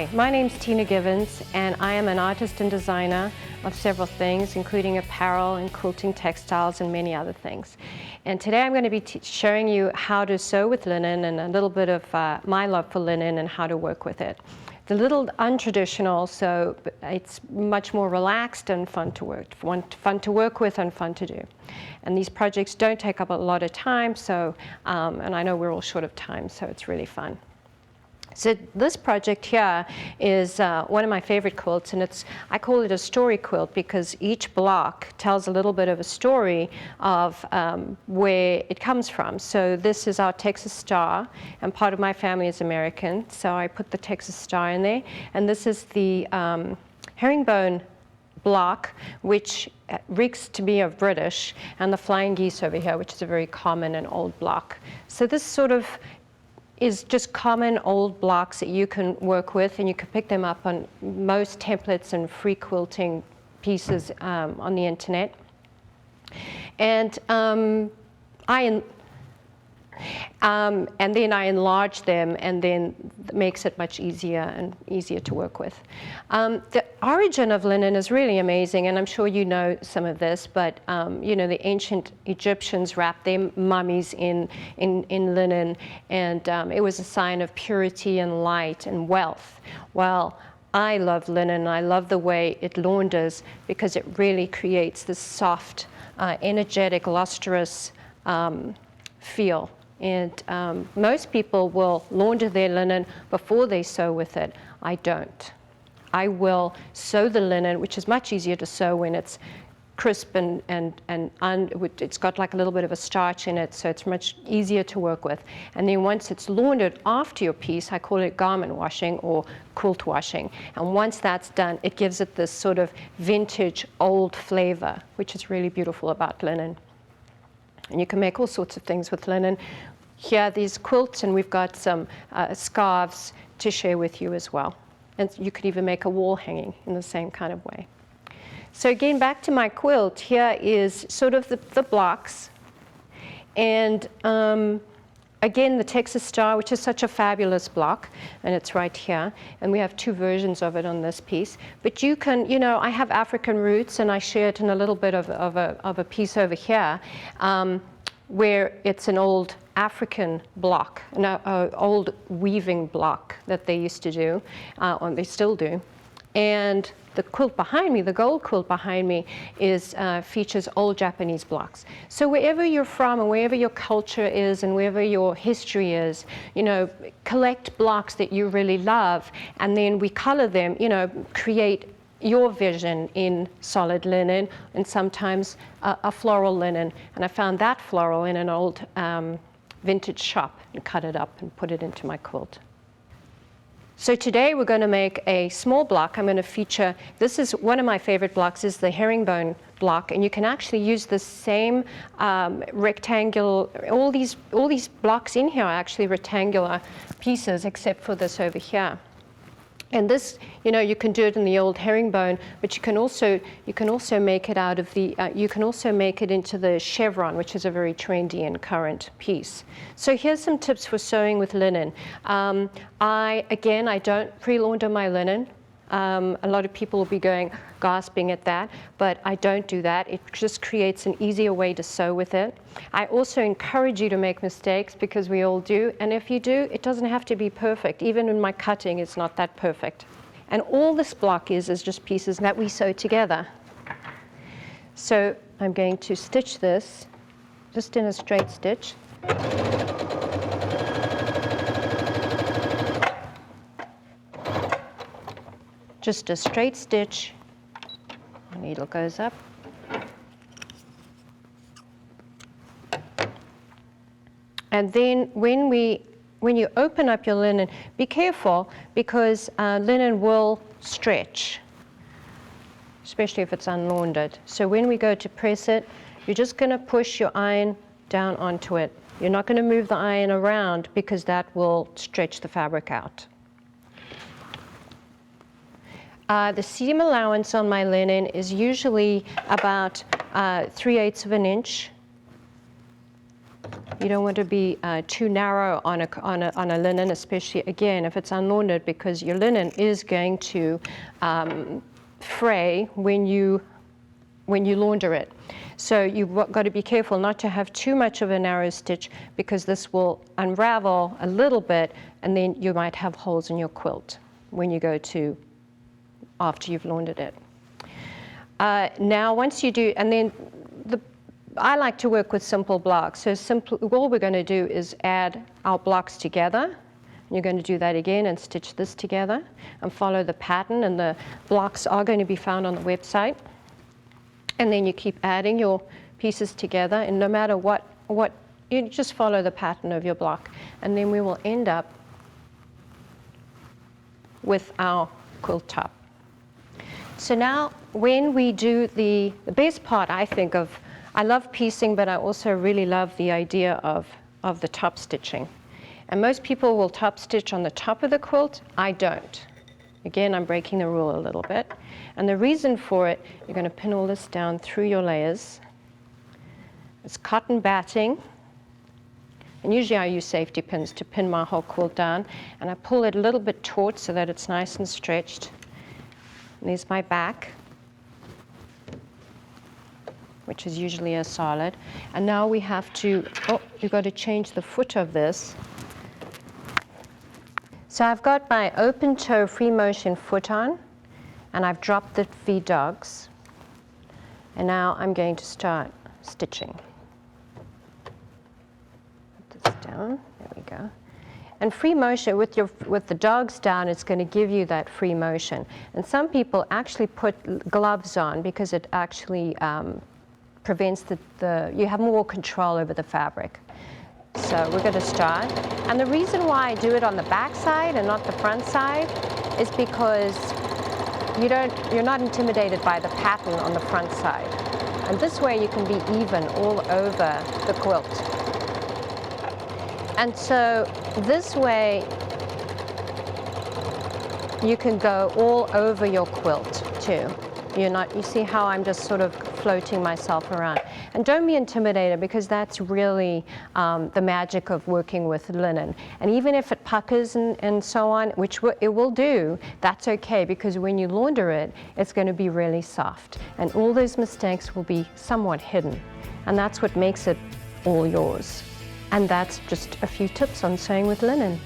Hi, my name's Tina Givens, and I am an artist and designer of several things, including apparel and quilting textiles and many other things. And today I'm going to be showing you how to sew with linen and a little bit of my love for linen and how to work with it. It's a little untraditional, so it's much more relaxed and fun to work with and fun to do. And these projects don't take up a lot of time, so and I know we're all short of time, so it's really fun. So this project here is one of my favorite quilts, and I call it a story quilt because each block tells a little bit of a story of where it comes from. So this is our Texas Star, and part of my family is American, so I put the Texas Star in there. And this is the Herringbone Block, which reeks to me of British, and the Flying Geese over here, which is a very common and old block. So this sort of is just common old blocks that you can work with, and you can pick them up on most templates and free quilting pieces on the internet. And then I enlarge them, and then it makes it much easier to work with. The origin of linen is really amazing, and I'm sure you know some of this, but you know, the ancient Egyptians wrapped their mummies in linen, and it was a sign of purity and light and wealth. Well, I love linen. I love the way it launders because it really creates this soft, energetic, lustrous feel. And most people will launder their linen before they sew with it. I don't. I will sew the linen, which is much easier to sew when it's crisp and it's got like a little bit of a starch in it, so it's much easier to work with. And then once it's laundered after your piece, I call it garment washing or quilt washing. And once that's done, it gives it this sort of vintage old flavor, which is really beautiful about linen. And you can make all sorts of things with linen. Here are these quilts, and we've got some scarves to share with you as well. And you could even make a wall hanging in the same kind of way. So again, back to my quilt, here is sort of the blocks. And again, the Texas Star, which is such a fabulous block, and it's right here. And we have two versions of it on this piece. But you can, you know, I have African roots, and I share it in a little bit of a piece over here, where it's an old African block, an old weaving block that they used to do, or they still do. And the quilt behind me, the gold quilt behind me, features old Japanese blocks. So wherever you're from and wherever your culture is and wherever your history is, you know, collect blocks that you really love, and then we color them, you know, create your vision in solid linen, and sometimes a floral linen. And I found that floral in an old vintage shop and cut it up and put it into my quilt. So today we're going to make a small block. I'm going to feature, this is one of my favorite blocks, is the Herringbone Block, and you can actually use the same rectangular, all these blocks in here are actually rectangular pieces except for this over here. And this, you know, you can do it in the old herringbone, but you can also make it out of the, you can also make it into the chevron, which is a very trendy and current piece. So here's some tips for sewing with linen. I don't pre-launder my linen. A lot of people will be gasping at that, but I don't do that. It just creates an easier way to sew with it. I also encourage you to make mistakes because we all do, and if you do, it doesn't have to be perfect. Even in my cutting, it's not that perfect. And all this block is just pieces that we sew together. So I'm going to stitch this just in a straight stitch. Just a straight stitch, the needle goes up. And then when you open up your linen, be careful because linen will stretch, especially if it's unlaundered. So when we go to press it, you're just going to push your iron down onto it. You're not going to move the iron around because that will stretch the fabric out. The seam allowance on my linen is usually about 3/8 of an inch. You don't want to be too narrow on a linen, especially, again, if it's unlaundered, because your linen is going to fray when you launder it. So you've got to be careful not to have too much of a narrow stitch, because this will unravel a little bit, and then you might have holes in your quilt when you go to, after you've laundered it. Now once you do, and then I like to work with simple blocks. So all we're going to do is add our blocks together. You're going to do that again and stitch this together and follow the pattern, and the blocks are going to be found on the website. And then you keep adding your pieces together, and no matter what you just follow the pattern of your block, and then we will end up with our quilt top. So now when we do the best part, I think, I love piecing, but I also really love the idea of the top stitching. And most people will top stitch on the top of the quilt. I don't. Again, I'm breaking the rule a little bit. And the reason for it, you're going to pin all this down through your layers. It's cotton batting. And usually I use safety pins to pin my whole quilt down. And I pull it a little bit taut so that it's nice and stretched. And there's my back, which is usually a solid. And now we have to, you've got to change the foot of this. So I've got my open toe free motion foot on, and I've dropped the feed dogs. And now I'm going to start stitching. Put this down, there we go. And free motion, with the dogs down, it's going to give you that free motion. And some people actually put gloves on because it actually prevents you have more control over the fabric. So we're going to start. And the reason why I do it on the back side and not the front side is because you're not intimidated by the pattern on the front side. And this way you can be even all over the quilt. And so this way you can go all over your quilt too. You see how I'm just sort of floating myself around. And don't be intimidated, because that's really the magic of working with linen. And even if it puckers and so on, which it will do, that's okay, because when you launder it, it's going to be really soft. And all those mistakes will be somewhat hidden. And that's what makes it all yours. And that's just a few tips on sewing with linen.